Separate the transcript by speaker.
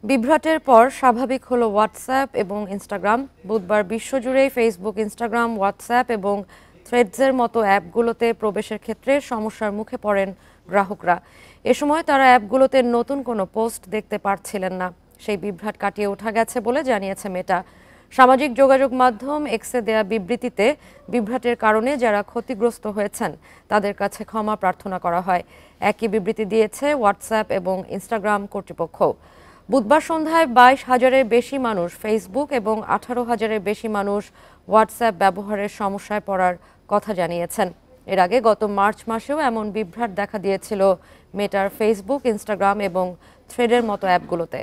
Speaker 1: বিভ্রাটের পর স্বাভাবিক হলো হোয়াটসঅ্যাপ এবং ইনস্টাগ্রাম। বুধবার বিশ্বজুড়েই ফেসবুক, ইনস্টাগ্রাম, হোয়াটসঅ্যাপ এবং থ্রেডসের মতো অ্যাপগুলোতে প্রবেশের ক্ষেত্রে সমস্যার মুখে পড়েন গ্রাহকরা। এ সময় তারা অ্যাপগুলোতে নতুন কোনো পোস্ট দেখতে পারছিলেন না। সেই বিভ্রাট কাটিয়ে ওঠা গেছে বলে জানিয়েছে মেটা। সামাজিক যোগাযোগ মাধ্যম এক্সে দেয়া বিবৃতিতে বিভ্রাটের কারণে যারা ক্ষতিগ্রস্ত হয়েছেন তাদের কাছে ক্ষমা প্রার্থনা করা হয়। একই বিবৃতি দিয়েছে হোয়াটসঅ্যাপ এবং ইনস্টাগ্রাম কর্তৃপক্ষ। বুধবার সন্ধ্যায় 22,000-এর বেশি মানুষ ফেসবুক এবং 18,000-এর বেশি মানুষ হোয়াটসঅ্যাপ ব্যবহারের সমস্যায় পড়ার কথা জানিয়েছেন। এর আগে গত মার্চ মাসেও এমন বিভ্রাট দেখা দিয়েছিল মেটার ফেসবুক, ইনস্টাগ্রাম এবং থ্রেডের মতো অ্যাপগুলোতে।